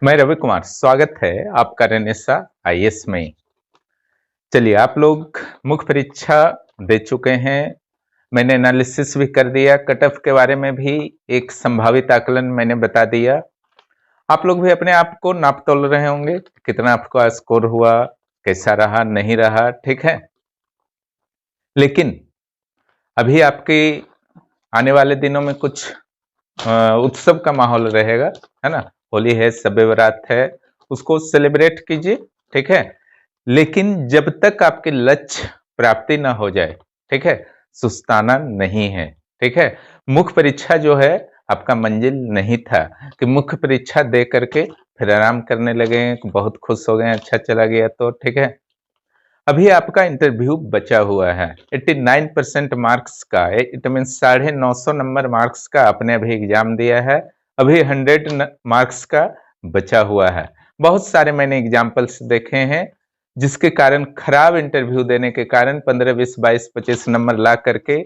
मैं रवि कुमार, स्वागत है आपका रेनेसा आईएएस में। चलिए, आप लोग मुख्य परीक्षा दे चुके हैं। मैंने एनालिसिस भी कर दिया, कट ऑफ के बारे में भी एक संभावित आकलन मैंने बता दिया। आप लोग भी अपने आप को नाप तोल रहे होंगे, कितना आपका स्कोर हुआ, कैसा रहा, नहीं रहा, ठीक है। लेकिन अभी आपके आने वाले दिनों में कुछ उत्सव का माहौल रहेगा, है ना। होली है, शब-ए बारात है, उसको सेलिब्रेट कीजिए, ठीक है। लेकिन जब तक आपके लक्ष्य प्राप्ति ना हो जाए, ठीक है, सुस्ताना नहीं है, ठीक है। मुख्य परीक्षा जो है आपका मंजिल नहीं था कि मुख्य परीक्षा दे करके फिर आराम करने लगे, बहुत खुश हो गए, अच्छा चला गया तो ठीक है। अभी आपका इंटरव्यू बचा हुआ है 89% मार्क्स का, इट मीन 950 नंबर मार्क्स का आपने अभी एग्जाम दिया है। अभी 100 मार्क्स का बचा हुआ है। बहुत सारे मैंने एग्जाम्पल्स देखे हैं जिसके कारण खराब इंटरव्यू देने के कारण 15, 20, 22, 25 नंबर ला करके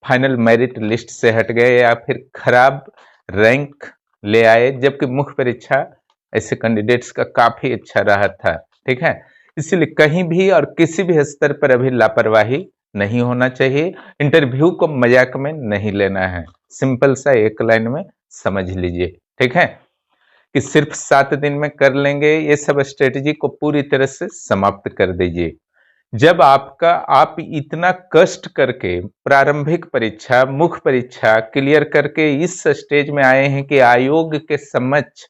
फाइनल मेरिट लिस्ट से हट गए या फिर खराब रैंक ले आए, जबकि मुख्य परीक्षा ऐसे कैंडिडेट्स का काफी अच्छा रहा था, ठीक है। इसलिए कहीं भी और किसी भी स्तर पर अभी लापरवाही नहीं होना चाहिए। इंटरव्यू को मजाक में नहीं लेना है, सिंपल सा एक लाइन में समझ लीजिए, ठीक है, कि सिर्फ 7 दिन में कर लेंगे, ये सब स्ट्रेटजी को पूरी तरह से समाप्त कर दीजिए। जब आप इतना कष्ट करके प्रारंभिक परीक्षा, मुख्य परीक्षा क्लियर करके इस स्टेज में आए हैं कि आयोग के समक्ष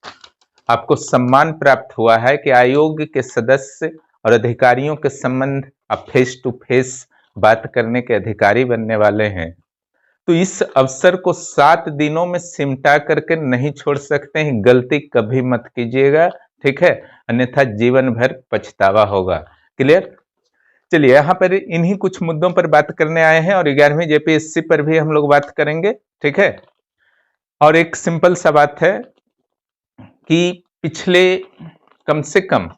आपको सम्मान प्राप्त हुआ है कि आयोग के सदस्य और अधिकारियों के संबंध आप फेस टू फेस बात करने के अधिकारी बनने वाले हैं, तो इस अवसर को 7 दिनों में सिमटा करके नहीं छोड़ सकते हैं। गलती कभी मत कीजिएगा, ठीक है, अन्यथा जीवन भर पछतावा होगा। क्लियर। चलिए, यहाँ पर इन्हीं कुछ मुद्दों पर बात करने आए हैं और 11वीं जेपीएससी पर भी हम लोग बात करेंगे, ठीक है। और एक सिंपल सा बात है कि पिछले कम से कम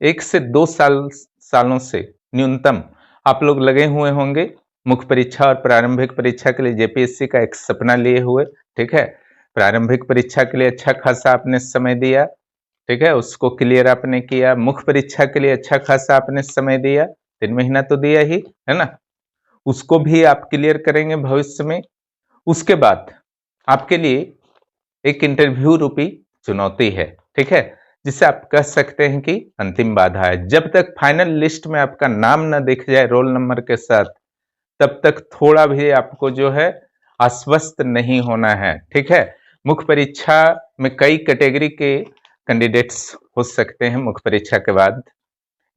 1 से 2 सालों से न्यूनतम आप लोग लगे हुए होंगे मुख्य परीक्षा और प्रारंभिक परीक्षा के लिए, जेपीएससी का एक सपना लिए हुए, ठीक है। प्रारंभिक परीक्षा के लिए अच्छा खासा आपने समय दिया, ठीक है, उसको क्लियर आपने किया। मुख्य परीक्षा के लिए अच्छा खासा आपने समय दिया, 3 महीना तो दिया ही है ना, उसको भी आप क्लियर करेंगे भविष्य में। उसके बाद आपके लिए एक इंटरव्यू रूपी चुनौती है, ठीक है, जिसे आप कह सकते हैं कि अंतिम बाधा है। जब तक फाइनल लिस्ट में आपका नाम न दिख जाए रोल नंबर के साथ, तब तक थोड़ा भी आपको जो है आश्वस्त नहीं होना है, ठीक है। मुख्य परीक्षा में कई कैटेगरी के कैंडिडेट्स हो सकते हैं मुख्य परीक्षा के बाद।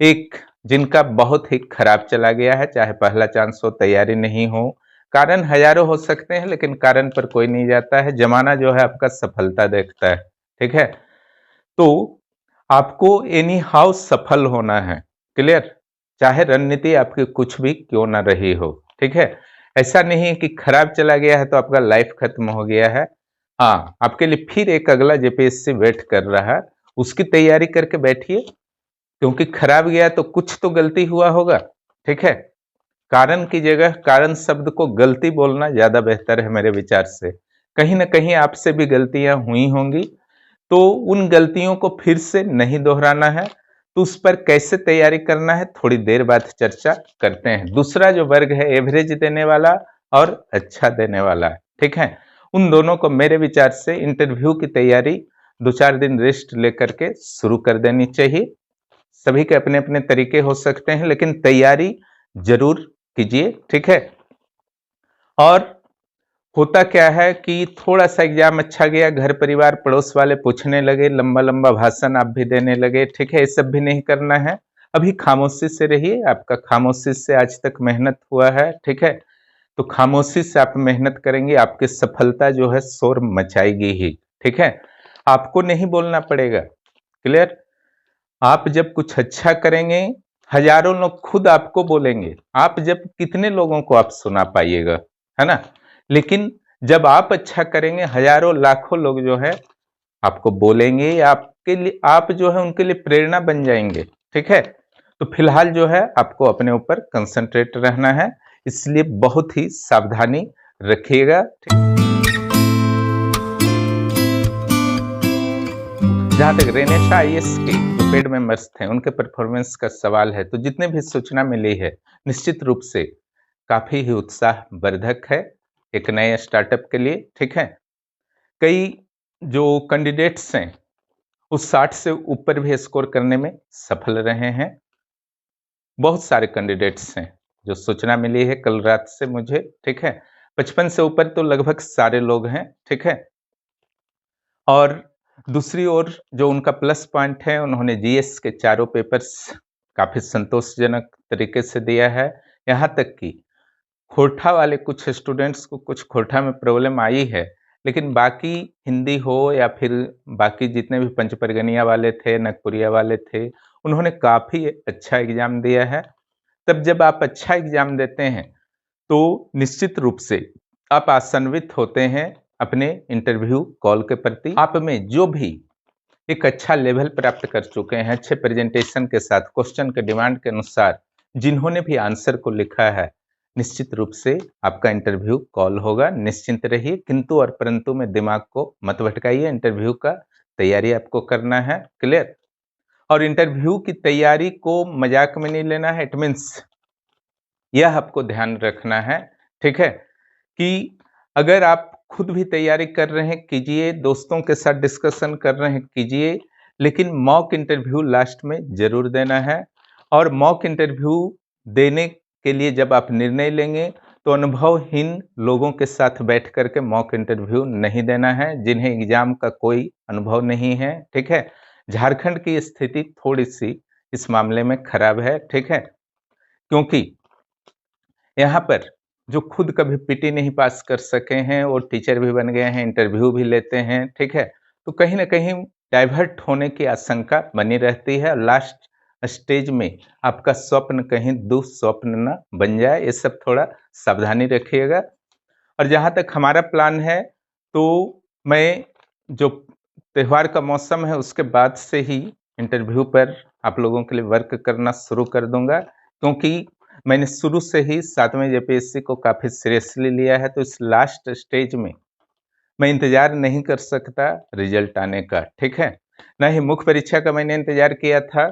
एक जिनका बहुत ही खराब चला गया है, चाहे पहला चांस हो, तैयारी नहीं हो, कारण हजारों हो सकते हैं, लेकिन कारण पर कोई नहीं जाता है, जमाना जो है आपका सफलता देखता है, ठीक है। तो आपको एनी हाउ सफल होना है, क्लियर, चाहे रणनीति आपकी कुछ भी क्यों ना रही हो, ठीक है। ऐसा नहीं है कि खराब चला गया है तो आपका लाइफ खत्म हो गया है। हाँ, आपके लिए फिर एक अगला जेपीएससी वेट कर रहा है, उसकी तैयारी करके बैठिए, क्योंकि खराब गया तो कुछ तो गलती हुआ होगा, ठीक है। कारण की जगह कारण शब्द को गलती बोलना ज्यादा बेहतर है मेरे विचार से। कहीं ना कहीं आपसे भी गलतियां हुई होंगी, तो उन गलतियों को फिर से नहीं दोहराना है, तो उस पर कैसे तैयारी करना है थोड़ी देर बाद चर्चा करते हैं। दूसरा जो वर्ग है एवरेज देने वाला और अच्छा देने वाला, ठीक है, उन दोनों को मेरे विचार से इंटरव्यू की तैयारी 2-4 दिन रेस्ट लेकर के शुरू कर देनी चाहिए। सभी के अपने अपने तरीके हो सकते हैं, लेकिन तैयारी जरूर कीजिए, ठीक है। और होता क्या है कि थोड़ा सा एग्जाम अच्छा गया, घर परिवार पड़ोस वाले पूछने लगे, लंबा लंबा भाषण आप भी देने लगे, ठीक है, ये सब भी नहीं करना है। अभी खामोशी से रहिए, आपका खामोशी से आज तक मेहनत हुआ है, ठीक है, तो खामोशी से आप मेहनत करेंगे, आपकी सफलता जो है शोर मचाएगी ही, ठीक है। आपको नहीं बोलना पड़ेगा, क्लियर। आप जब कुछ अच्छा करेंगे, हजारों लोग खुद आपको बोलेंगे। आप जब कितने लोगों को आप सुना पाइएगा, है ना। लेकिन जब आप अच्छा करेंगे, हजारों लाखों लोग जो है आपको बोलेंगे, आपके लिए आप जो है उनके लिए प्रेरणा बन जाएंगे, ठीक है। तो फिलहाल जो है आपको अपने ऊपर कंसंट्रेट रहना है, इसलिए बहुत ही सावधानी रखिएगा, ठीक। जहां तक रेनेसा आईएएस के जो पेड मेंबर्स थे उनके परफॉर्मेंस का सवाल है, तो जितने भी सूचना मिली है निश्चित रूप से काफी ही उत्साहवर्धक है एक नए स्टार्टअप के लिए। ठीक है, कई जो कैंडिडेट्स हैं उस 60 से ऊपर भी स्कोर करने में सफल रहे हैं। बहुत सारे कैंडिडेट्स हैं जो सूचना मिली है कल रात से मुझे। ठीक है, 55 से ऊपर तो लगभग सारे लोग हैं। ठीक है, और दूसरी ओर जो उनका प्लस पॉइंट है, उन्होंने जीएस के चारों पेपर्स काफी संतोषजनक तरीके से दिया है। यहाँ तक कि खोरठा वाले कुछ स्टूडेंट्स को कुछ खोरठा में प्रॉब्लम आई है, लेकिन बाकी हिंदी हो या फिर बाकी जितने भी पंचपरगनिया वाले थे, नगपुरिया वाले थे, उन्होंने काफी अच्छा एग्जाम दिया है। तब जब आप अच्छा एग्जाम देते हैं तो निश्चित रूप से आप आशान्वित होते हैं अपने इंटरव्यू कॉल के प्रति। आप में जो भी एक अच्छा लेवल प्राप्त कर चुके हैं अच्छे प्रेजेंटेशन के साथ क्वेश्चन के डिमांड के अनुसार, जिन्होंने भी आंसर को लिखा है, निश्चित रूप से आपका इंटरव्यू कॉल होगा। निश्चिंत रहिए, किंतु और परंतु में दिमाग को मत भटकाइए। इंटरव्यू का तैयारी आपको करना है। क्लियर? और इंटरव्यू की तैयारी को मजाक में नहीं लेना है। इट मीन्स यह आपको ध्यान रखना है, ठीक है, कि अगर आप खुद भी तैयारी कर रहे हैं कीजिए, दोस्तों के साथ डिस्कशन कर रहे हैं कीजिए, लेकिन मॉक इंटरव्यू लास्ट में जरूर देना है। और मॉक इंटरव्यू देने के लिए जब आप निर्णय लेंगे तो अनुभवहीन लोगों के साथ बैठ करके मॉक इंटरव्यू नहीं देना है, जिन्हें एग्जाम का कोई अनुभव नहीं है। ठीक है, झारखंड की स्थिति थोड़ी सी इस मामले में खराब है। ठीक है, क्योंकि यहाँ पर जो खुद कभी पीटी नहीं पास कर सके हैं वो टीचर भी बन गए हैं, इंटरव्यू भी लेते हैं। ठीक है, तो कहीं ना कहीं डाइवर्ट होने की आशंका बनी रहती है। लास्ट स्टेज में आपका स्वप्न कहीं दुस्वप्न न बन जाए, ये सब थोड़ा सावधानी रखिएगा। और जहाँ तक हमारा प्लान है, तो मैं जो त्यौहार का मौसम है उसके बाद से ही इंटरव्यू पर आप लोगों के लिए वर्क करना शुरू कर दूंगा, क्योंकि मैंने शुरू से ही 7वें जेपीएससी को काफी सीरियसली लिया है। तो इस लास्ट स्टेज में मैं इंतजार नहीं कर सकता रिजल्ट आने का। ठीक है, न ही मुख्य परीक्षा का मैंने इंतजार किया था,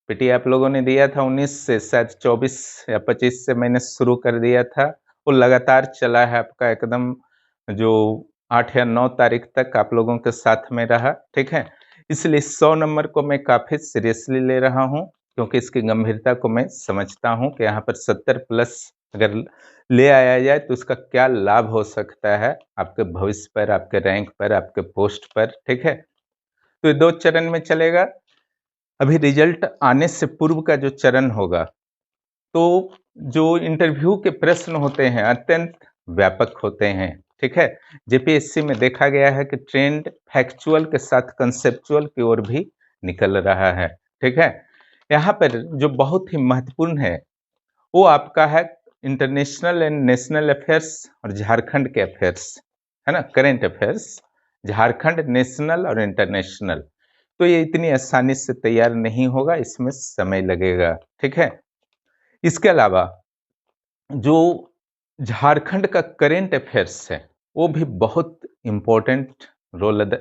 पीटी आप लोगों ने दिया था 19 से, शायद 24 या 25 से मैंने शुरू कर दिया था। वो लगातार चला है आपका एकदम, जो 8 या 9 तारीख तक आप लोगों के साथ में रहा। ठीक है, इसलिए 100 नंबर को मैं काफी सीरियसली ले रहा हूँ, क्योंकि इसकी गंभीरता को मैं समझता हूँ कि यहाँ पर 70 प्लस अगर ले आया जाए तो उसका क्या लाभ हो सकता है आपके भविष्य पर, आपके रैंक पर, आपके पोस्ट पर। ठीक है, तो ये 2 चरण में चलेगा। अभी रिजल्ट आने से पूर्व का जो चरण होगा, तो जो इंटरव्यू के प्रश्न होते हैं अत्यंत व्यापक होते हैं। ठीक है, जेपीएससी में देखा गया है कि ट्रेंड फैक्चुअल के साथ कंसेप्चुअल की ओर भी निकल रहा है। ठीक है, यहाँ पर जो बहुत ही महत्वपूर्ण है वो आपका है इंटरनेशनल एंड नेशनल अफेयर्स और झारखंड के अफेयर्स, है ना, करेंट अफेयर्स, झारखंड नेशनल और इंटरनेशनल। तो ये इतनी आसानी से तैयार नहीं होगा, इसमें समय लगेगा। ठीक है, इसके अलावा जो झारखंड का करेंट अफेयर्स है वो भी बहुत इम्पोर्टेंट रोल अदा,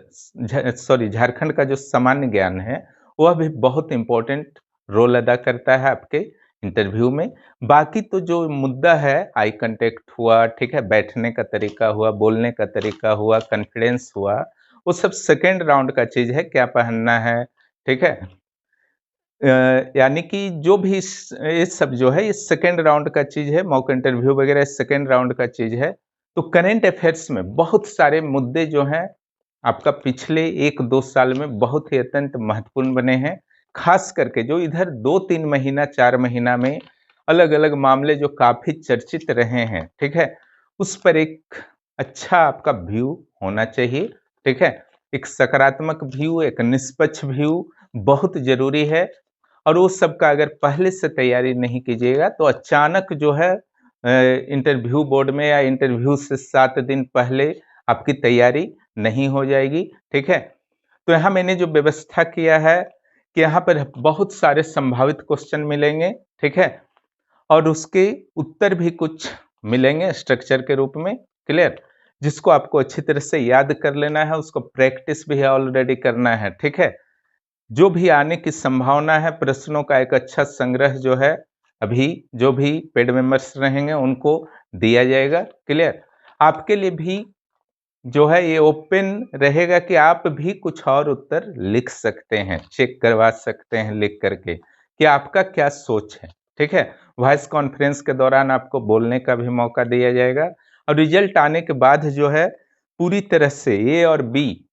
सॉरी, झारखंड का जो सामान्य ज्ञान है वह भी बहुत इम्पोर्टेंट रोल अदा करता है आपके इंटरव्यू में। बाकी तो जो मुद्दा है, आई कांटेक्ट हुआ, ठीक है, बैठने का तरीका हुआ, बोलने का तरीका हुआ, कॉन्फिडेंस हुआ, वो सब सेकेंड राउंड का चीज है, क्या पहनना है। ठीक है, यानी कि जो भी ये सब जो है ये सेकेंड राउंड का चीज है, मॉक इंटरव्यू वगैरह सेकेंड राउंड का चीज है। तो करेंट अफेयर्स में बहुत सारे मुद्दे जो हैं आपका पिछले 1-2 साल में बहुत ही अत्यंत महत्वपूर्ण बने हैं, खास करके जो इधर 2-3 महीना 4 महीना में अलग अलग मामले जो काफी चर्चित रहे हैं। ठीक है, उस पर एक अच्छा आपका व्यू होना चाहिए। ठीक है, एक सकारात्मक व्यू, एक निष्पक्ष व्यू बहुत जरूरी है। और वो सब का अगर पहले से तैयारी नहीं कीजिएगा तो अचानक जो है इंटरव्यू बोर्ड में या इंटरव्यू से 7 दिन पहले आपकी तैयारी नहीं हो जाएगी। ठीक है, तो यहाँ मैंने जो व्यवस्था किया है कि यहाँ पर बहुत सारे संभावित क्वेश्चन मिलेंगे। ठीक है, और उसके उत्तर भी कुछ मिलेंगे स्ट्रक्चर के रूप में। क्लियर? जिसको आपको अच्छी तरह से याद कर लेना है, उसको प्रैक्टिस भी ऑलरेडी करना है। ठीक है, जो भी आने की संभावना है, प्रश्नों का एक अच्छा संग्रह जो है अभी जो भी पेड मेंबर्स रहेंगे उनको दिया जाएगा। क्लियर? आपके लिए भी जो है ये ओपन रहेगा कि आप भी कुछ और उत्तर लिख सकते हैं, चेक करवा सकते हैं लिख करके कि आपका क्या सोच है। ठीक है? वॉइस कॉन्फ्रेंस के दौरान आपको बोलने का भी मौका दिया जाएगा और रिजल्ट आने के बाद जो है पूरी तरह से ए और बी,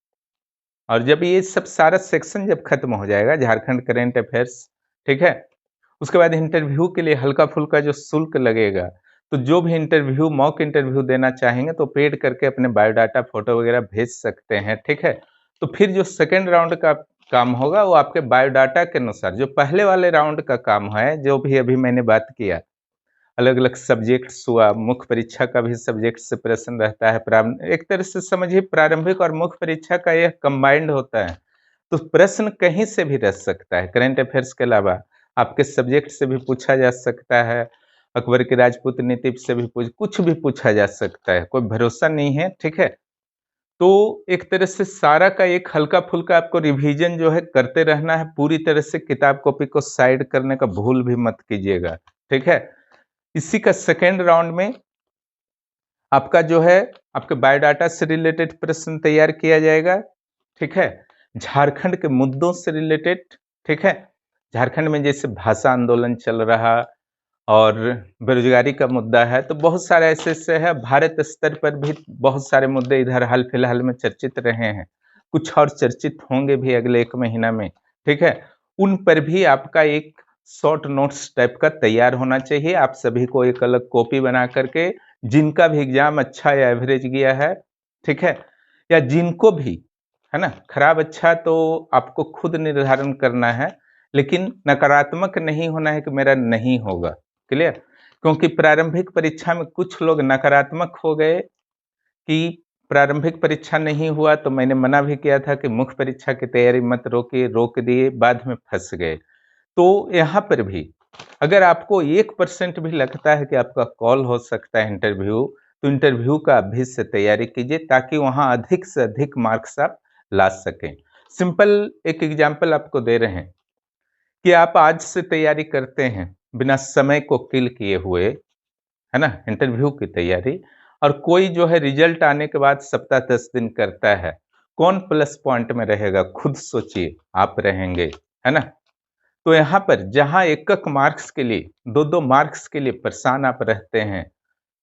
और जब ये सब सारा सेक्शन जब खत्म हो जाएगा झारखंड करेंट अफेयर्स, ठीक है, उसके बाद इंटरव्यू के लिए हल्का फुल्का जो शुल्क लगेगा, तो जो भी इंटरव्यू मॉक इंटरव्यू देना चाहेंगे तो पेड करके अपने बायोडाटा फोटो वगैरह भेज सकते हैं। ठीक है? तो फिर जो सेकेंड राउंड का काम होगा वो आपके बायोडाटा के अनुसार, जो पहले वाले राउंड का काम है जो भी अभी मैंने बात किया, अलग अलग सब्जेक्ट्स हुआ, मुख्य परीक्षा का भी सब्जेक्ट से प्रश्न रहता है, एक तरह से समझिए प्रारंभिक और मुख्य परीक्षा का यह कंबाइंड होता है। तो प्रश्न कहीं से भी रह सकता है, करंट अफेयर्स के अलावा आपके सब्जेक्ट से भी पूछा जा सकता है, अकबर की राजपूत नीति से भी कुछ भी पूछा जा सकता है, कोई भरोसा नहीं है। ठीक है? तो एक तरह से सारा का एक हल्का फुल्का आपको रिवीजन जो है करते रहना है, पूरी तरह से किताब कॉपी को साइड करने का भूल भी मत कीजिएगा। ठीक है? इसी का सेकेंड राउंड में आपका जो है आपके बायोडाटा से रिलेटेड प्रश्न तैयार किया जाएगा। ठीक है? झारखंड के मुद्दों से रिलेटेड। ठीक है? झारखंड में जैसे भाषा आंदोलन चल रहा और बेरोजगारी का मुद्दा है, तो बहुत सारे ऐसे है, भारत स्तर पर भी बहुत सारे मुद्दे इधर हाल फिलहाल में चर्चित रहे हैं, कुछ और चर्चित होंगे भी अगले 1 महीना में। ठीक है? उन पर भी आपका एक शॉर्ट नोट्स टाइप का तैयार होना चाहिए। आप सभी को एक अलग कॉपी बना करके, जिनका भी एग्जाम अच्छा या एवरेज गया है, ठीक है, या जिनको भी, है ना, खराब अच्छा तो आपको खुद निर्धारण करना है, लेकिन नकारात्मक नहीं होना है कि मेरा नहीं होगा। क्लियर? क्योंकि प्रारंभिक परीक्षा में कुछ लोग नकारात्मक हो गए कि प्रारंभिक परीक्षा नहीं हुआ, तो मैंने मना भी किया था कि मुख्य परीक्षा की तैयारी मत रोकिए, रोक दिए, बाद में फंस गए। तो यहाँ पर भी अगर आपको 1% भी लगता है कि आपका कॉल हो सकता है इंटरव्यू, तो इंटरव्यू का अभी से तैयारी कीजिए ताकि वहां अधिक से अधिक मार्क्स आप ला सकें। सिंपल एक एग्जाम्पल आपको दे रहे हैं कि आप आज से तैयारी करते हैं बिना समय को किल किए हुए, है ना, इंटरव्यू की तैयारी, और कोई जो है रिजल्ट आने के बाद सप्ताह 10 दिन करता है, कौन प्लस पॉइंट में रहेगा? खुद सोचिए, आप रहेंगे, है ना? तो यहाँ पर जहां एक मार्क्स के लिए, 2-2 मार्क्स के लिए परेशान आप रहते हैं,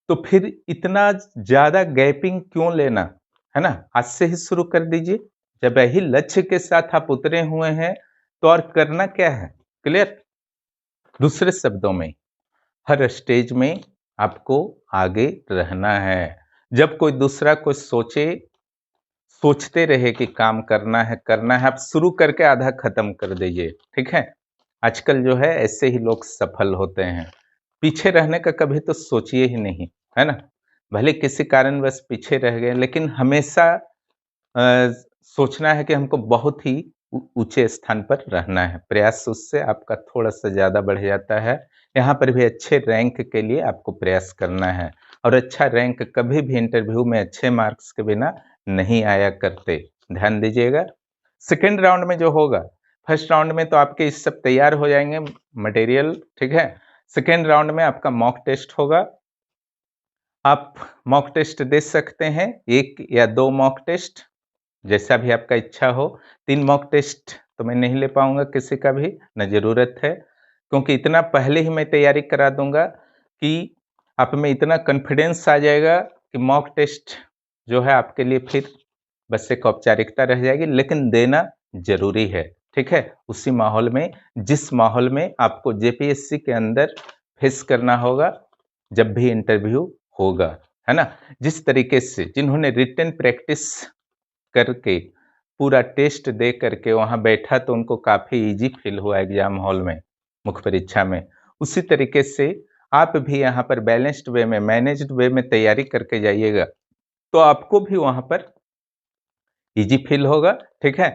तो फिर इतना ज्यादा गैपिंग क्यों लेना, है ना? आज से ही शुरू कर दीजिए। जब यही लक्ष्य के साथ आप उतरे हुए हैं तो और करना क्या है? क्लियर? दूसरे शब्दों में हर स्टेज में आपको आगे रहना है। जब कोई दूसरा कुछ सोचे, सोचते रहे कि काम करना है, आप शुरू करके आधा खत्म कर दीजिए। ठीक है? आजकल जो है ऐसे ही लोग सफल होते हैं। पीछे रहने का कभी तो सोचिए ही नहीं, है ना? भले किसी कारणवश पीछे रह गए, लेकिन हमेशा अ, सोचना है कि हमको बहुत ही ऊंचे स्थान पर रहना है। प्रयास उससे आपका थोड़ा सा ज्यादा बढ़ जाता है। यहाँ पर भी अच्छे रैंक के लिए आपको प्रयास करना है, और अच्छा रैंक कभी भी इंटरव्यू में अच्छे मार्क्स के बिना नहीं आया करते। ध्यान दीजिएगा। सेकेंड राउंड में जो होगा, फर्स्ट राउंड में तो आपके इस सब तैयार हो जाएंगे मटेरियल, ठीक है। सेकेंड राउंड में आपका मॉक टेस्ट होगा। आप मॉक टेस्ट दे सकते हैं, 1 या 2 मॉक टेस्ट, जैसा भी आपका इच्छा हो। 3 मॉक टेस्ट तो मैं नहीं ले पाऊंगा किसी का भी, न जरूरत है, क्योंकि इतना पहले ही मैं तैयारी करा दूंगा कि आप में इतना कॉन्फिडेंस आ जाएगा कि मॉक टेस्ट जो है आपके लिए फिर बस एक औपचारिकता रह जाएगी, लेकिन देना जरूरी है। ठीक है? उसी माहौल में, जिस माहौल में आपको जेपीएससी के अंदर फेस करना होगा जब भी इंटरव्यू होगा, है ना। जिस तरीके से जिन्होंने रिटन प्रैक्टिस करके पूरा टेस्ट दे करके वहां बैठा तो उनको काफी इजी फील हुआ एग्जाम हॉल में, मुख्य परीक्षा में, उसी तरीके से आप भी यहाँ पर बैलेंस्ड वे में, मैनेज्ड वे में तैयारी करके जाइएगा, तो आपको भी वहां पर इजी फील होगा। ठीक है?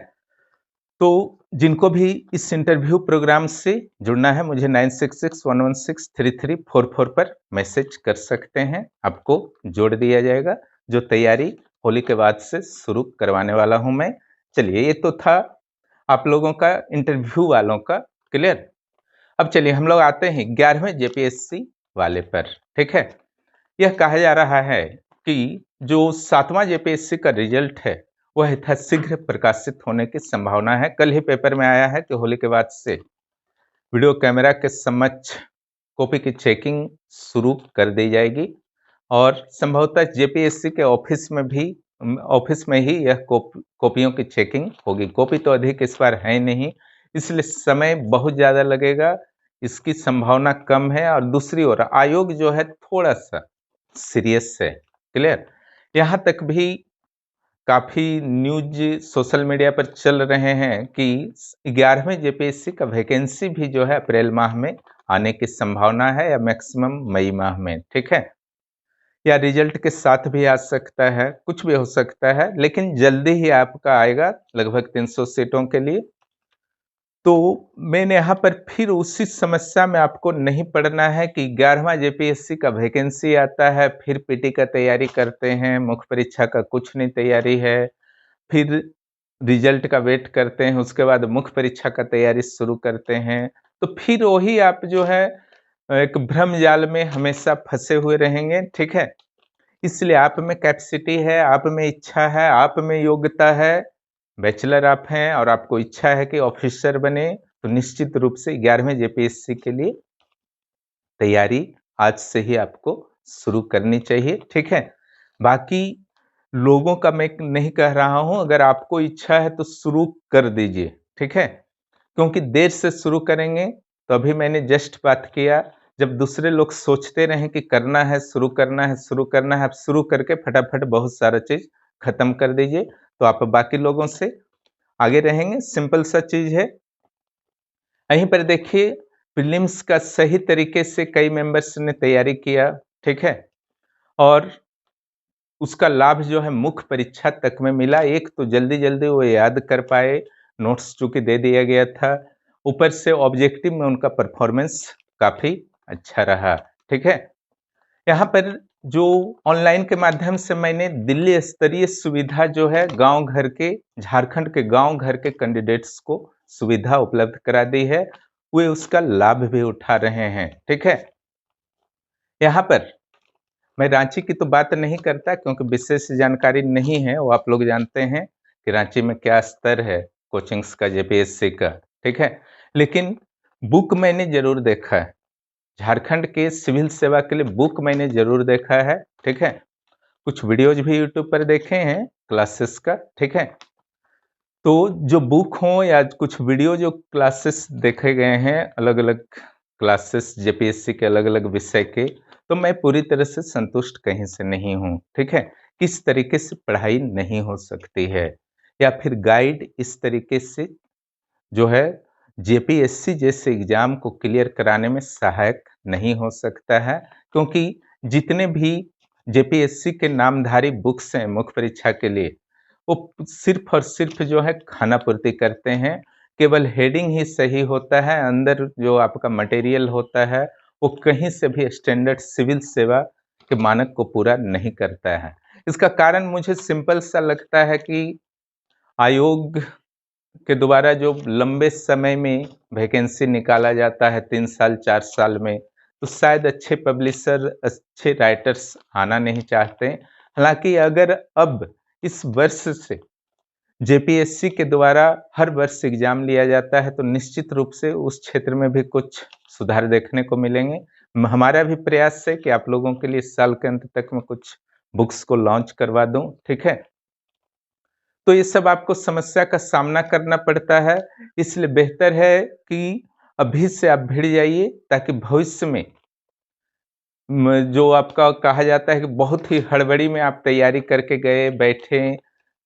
तो जिनको भी इस इंटरव्यू प्रोग्राम से जुड़ना है, मुझे 9661163344 पर मैसेज कर सकते हैं, आपको जोड़ दिया जाएगा। जो तैयारी होली के बाद से शुरू करवाने वाला हूं मैं। चलिए, ये तो था आप लोगों का इंटरव्यू वालों का। क्लियर। अब चलिए हम लोग आते हैं 11वें जेपीएससी वाले पर। ठीक है, यह कहा जा रहा है कि जो 7वां जेपीएससी का रिजल्ट है वह यथाशीघ्र प्रकाशित होने की संभावना है। कल ही पेपर में आया है कि होली के बाद से वीडियो कैमरा के समक्ष कॉपी की चेकिंग शुरू कर दी जाएगी और संभवतः जेपीएससी के ऑफिस में ही यह कॉपियों की चेकिंग होगी। कॉपी तो अधिक इस बार है नहीं, इसलिए समय बहुत ज़्यादा लगेगा, इसकी संभावना कम है। और दूसरी ओर आयोग जो है थोड़ा सा सीरियस है। क्लियर। यहाँ तक भी काफ़ी न्यूज सोशल मीडिया पर चल रहे हैं कि 11वें जेपीएससी का वैकेंसी भी जो है अप्रैल माह में आने की संभावना है या मैक्सिमम मई माह में। ठीक है, या रिजल्ट के साथ भी आ सकता है, कुछ भी हो सकता है, लेकिन जल्दी ही आपका आएगा लगभग 300 सीटों के लिए। तो मैंने यहाँ पर फिर उसी समस्या में आपको नहीं पड़ना है कि 11वां जेपीएससी का वैकेंसी आता है, फिर पीटी का तैयारी करते हैं, मुख्य परीक्षा का कुछ नहीं तैयारी है, फिर रिजल्ट का वेट करते हैं, उसके बाद मुख्य परीक्षा का तैयारी शुरू करते हैं। तो फिर वही आप जो है एक भ्रम जाल में हमेशा फंसे हुए रहेंगे। ठीक है, इसलिए आप में कैपेसिटी है, आप में इच्छा है, आप में योग्यता है, बैचलर आप हैं और आपको इच्छा है कि ऑफिसर बने, तो निश्चित रूप से 11वें जेपीएससी के लिए तैयारी आज से ही आपको शुरू करनी चाहिए। ठीक है, बाकी लोगों का मैं नहीं कह रहा हूं, अगर आपको इच्छा है तो शुरू कर दीजिए। ठीक है, क्योंकि देर से शुरू करेंगे तो अभी मैंने जस्ट बात किया, जब दूसरे लोग सोचते रहें कि करना है, शुरू करना है, शुरू करना है, आप शुरू करके फटाफट बहुत सारा चीज खत्म कर दीजिए, तो आप बाकी लोगों से आगे रहेंगे। सिंपल सा चीज है। यहीं पर देखिए, प्रीलिम्स का सही तरीके से कई मेंबर्स ने तैयारी किया। ठीक है, और उसका लाभ जो है मुख्य परीक्षा तक में मिला। एक तो जल्दी जल्दी वो याद कर पाए, नोट्स चूंकि दे दिया गया था, ऊपर से ऑब्जेक्टिव में उनका परफॉर्मेंस काफी अच्छा रहा। ठीक है, यहाँ पर जो ऑनलाइन के माध्यम से मैंने दिल्ली स्तरीय सुविधा जो है गांव घर के, झारखंड के गांव घर के कैंडिडेट्स को सुविधा उपलब्ध करा दी है, वे उसका लाभ भी उठा रहे हैं। ठीक है, यहाँ पर मैं रांची की तो बात नहीं करता क्योंकि विशेष जानकारी नहीं है, वो आप लोग जानते हैं कि रांची में क्या स्तर है कोचिंग्स का, जेपीएससी का। ठीक है, लेकिन बुक मैंने जरूर देखा है, झारखंड के सिविल सेवा के लिए बुक मैंने जरूर देखा है। ठीक है, कुछ वीडियोज भी यूट्यूब पर देखे हैं क्लासेस का। ठीक है, तो जो बुक हो या कुछ वीडियो जो क्लासेस देखे गए हैं, अलग अलग क्लासेस जेपीएससी के अलग अलग विषय के, तो मैं पूरी तरह से संतुष्ट कहीं से नहीं हूँ। ठीक है, किस तरीके से पढ़ाई नहीं हो सकती है, या फिर गाइड इस तरीके से जो है जेपीएससी जैसे एग्जाम को क्लियर कराने में सहायक नहीं हो सकता है। क्योंकि जितने भी जेपीएससी के नामधारी बुक्स हैं मुख्य परीक्षा के लिए, वो सिर्फ और सिर्फ जो है खाना पूर्ति करते हैं, केवल हेडिंग ही सही होता है, अंदर जो आपका मटेरियल होता है वो कहीं से भी स्टैंडर्ड सिविल सेवा के मानक को पूरा नहीं करता है। इसका कारण मुझे सिंपल सा लगता है कि आयोग के द्वारा जो लंबे समय में वैकेंसी निकाला जाता है, 3 साल 4 साल में, तो शायद अच्छे पब्लिशर, अच्छे राइटर्स आना नहीं चाहते। हालांकि अगर अब इस वर्ष से जेपीएससी के द्वारा हर वर्ष एग्जाम लिया जाता है तो निश्चित रूप से उस क्षेत्र में भी कुछ सुधार देखने को मिलेंगे। हमारा भी प्रयास है कि आप लोगों के लिए इस साल के अंत तक में कुछ बुक्स को लॉन्च करवा दूं। ठीक है, तो ये सब आपको समस्या का सामना करना पड़ता है, इसलिए बेहतर है कि अभी से आप भिड़ जाइए, ताकि भविष्य में जो आपका कहा जाता है कि बहुत ही हड़बड़ी में आप तैयारी करके गए बैठे,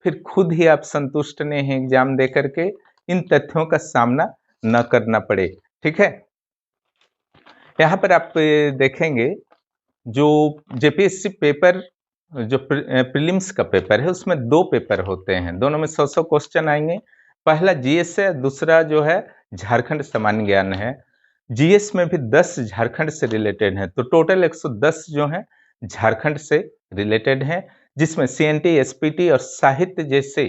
फिर खुद ही आप संतुष्ट नहीं हैं एग्जाम दे करके, इन तथ्यों का सामना न करना पड़े। ठीक है, यहाँ पर आप देखेंगे जो जेपीएससी पेपर, जो प्रीलिम्स का पेपर है, उसमें 2 पेपर होते हैं, दोनों में 100-100 क्वेश्चन आएंगे। पहला जीएस है, दूसरा जो है झारखंड सामान्य ज्ञान है। जीएस में भी 10 झारखंड से रिलेटेड हैं, तो टोटल 110 जो हैं झारखंड से रिलेटेड हैं, जिसमें सीएनटी, एसपीटी और साहित्य जैसे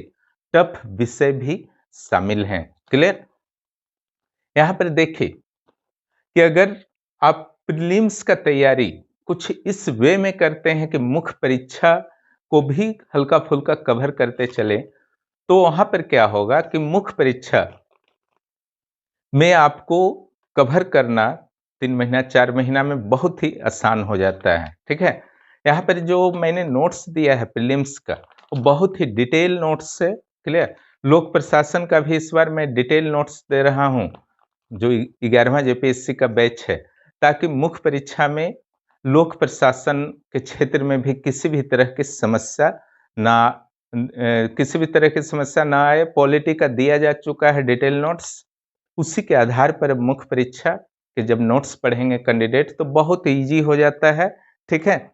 टफ विषय भी शामिल हैं। क्लियर? यहां पर देखिए कि अगर आप प्रीलिम्स का तैयारी कुछ इस वे में करते हैं कि मुख्य परीक्षा को भी हल्का फुल्का कवर करते चले, तो वहां पर क्या होगा कि मुख्य परीक्षा में आपको कवर करना 3 महीना 4 महीना में बहुत ही आसान हो जाता है, ठीक है? यहाँ पर जो मैंने नोट्स दिया है प्रीलिम्स का, वो बहुत ही डिटेल नोट्स है, क्लियर? लोक प्रशासन का भी इस बार मैं डिटेल नोट्स दे रहा हूँ, जो 11वां जेपीएससी का बैच है, ताकि मुख्य परीक्षा में लोक प्रशासन के क्षेत्र में भी किसी भी तरह की समस्या ना किसी भी तरह की समस्या ना आए। पॉलिटी का दिया जा चुका है डिटेल नोट्स, उसी के आधार पर अब मुख्य परीक्षा के जब नोट्स पढ़ेंगे कैंडिडेट तो बहुत ईजी हो जाता है, ठीक है?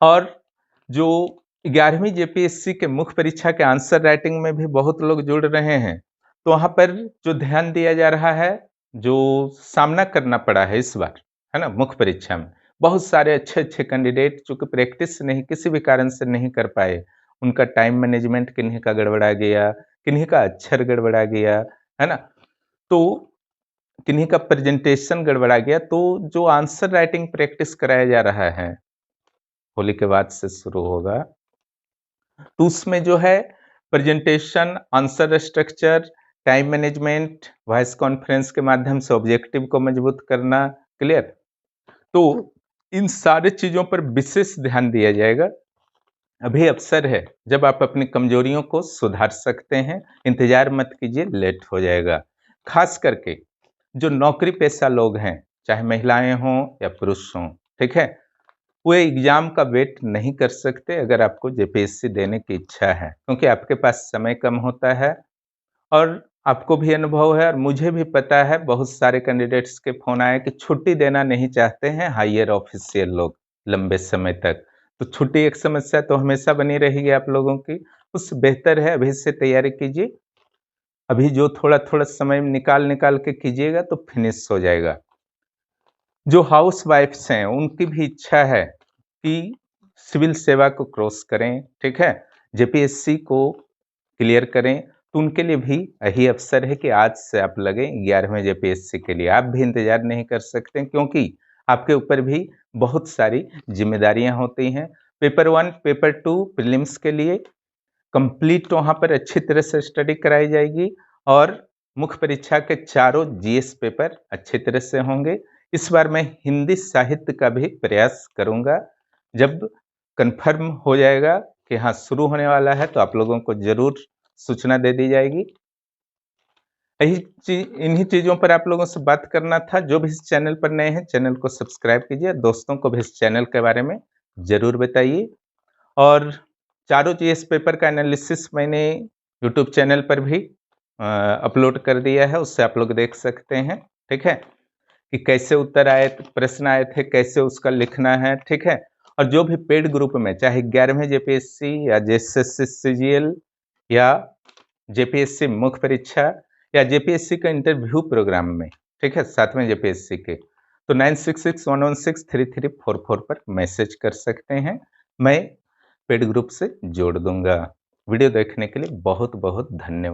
और जो 11वीं जेपीएससी के मुख्य परीक्षा के आंसर राइटिंग में भी बहुत लोग जुड़ रहे हैं, तो वहाँ पर जो ध्यान दिया जा रहा है, जो सामना करना पड़ा है इस बार, है ना? मुख्य परीक्षा में बहुत सारे अच्छे-अच्छे कैंडिडेट चूँकि प्रैक्टिस नहीं किसी भी कारण से नहीं कर पाए, उनका टाइम मैनेजमेंट किन्हीं का गड़बड़ा गया, किन्हीं का अक्षर गड़बड़ा गया, है ना? तो किन्हीं का प्रेजेंटेशन गड़बड़ा गया, तो जो आंसर राइटिंग प्रैक्टिस कराया जा रहा है, होली के बाद से शुरू होगा, तो उसमें जो है presentation, answer structure, time management, voice conference के माध्यम से ऑब्जेक्टिव को मजबूत करना, क्लियर? तो इन सारी चीज़ों पर विशेष ध्यान दिया जाएगा। अभी अवसर है जब आप अपनी कमजोरियों को सुधार सकते हैं, इंतजार मत कीजिए, लेट हो जाएगा। खास करके जो नौकरी पेशा लोग हैं, चाहे महिलाएं हों या पुरुष हों, ठीक है? वो एग्जाम का वेट नहीं कर सकते अगर आपको जेपीएससी देने की इच्छा है, क्योंकि आपके पास समय कम होता है और आपको भी अनुभव है और मुझे भी पता है, बहुत सारे कैंडिडेट्स के फोन आए कि छुट्टी देना नहीं चाहते हैं हायर ऑफिशियल लोग लंबे समय तक। तो छुट्टी एक समस्या तो हमेशा बनी रहेगी आप लोगों की, उससे बेहतर है अभी से तैयारी कीजिए। अभी जो थोड़ा-थोड़ा समय निकाल के कीजिएगा तो फिनिश हो जाएगा। जो हाउसवाइफ्स हैं, उनकी भी इच्छा है कि सिविल सेवा को क्रॉस करें, ठीक है? जेपीएससी को क्लियर करें, तो उनके लिए भी यही अवसर है कि आज से आप लगें 11वें जेपीएससी के लिए। आप भी इंतज़ार नहीं कर सकते क्योंकि आपके ऊपर भी बहुत सारी ज़िम्मेदारियाँ होती हैं। पेपर 1, पेपर 2 प्रीलिम्स के लिए कंप्लीट वहाँ पर अच्छी तरह से स्टडी कराई जाएगी और मुख्य परीक्षा के चारों जीएस पेपर अच्छी तरह से होंगे। इस बार मैं हिंदी साहित्य का भी प्रयास करूँगा। जब कन्फर्म हो जाएगा कि हाँ, शुरू होने वाला है तो आप लोगों को ज़रूर सूचना दे दी जाएगी। इन्हीं चीज़ों पर आप लोगों से बात करना था। जो भी इस चैनल पर नए हैं, चैनल को सब्सक्राइब कीजिए, दोस्तों को भी इस चैनल के बारे में ज़रूर बताइए। और चारों जीएस पेपर का एनालिसिस मैंने यूट्यूब चैनल पर भी अपलोड कर दिया है, उससे आप लोग देख सकते हैं, ठीक है? कि कैसे उत्तर आए, प्रश्न आए थे, कैसे उसका लिखना है, ठीक है? और जो भी पेड ग्रुप में चाहे 11वें जेपीएससी या जेएसएससी सीजीएल या जेपीएससी मुख्य परीक्षा या जेपीएससी का इंटरव्यू प्रोग्राम में, ठीक है? 7वें जेपीएससी के, तो 9661163344 पर मैसेज कर सकते हैं। मैं पेड ग्रुप से जोड़ दूंगा। वीडियो देखने के लिए बहुत बहुत धन्यवाद।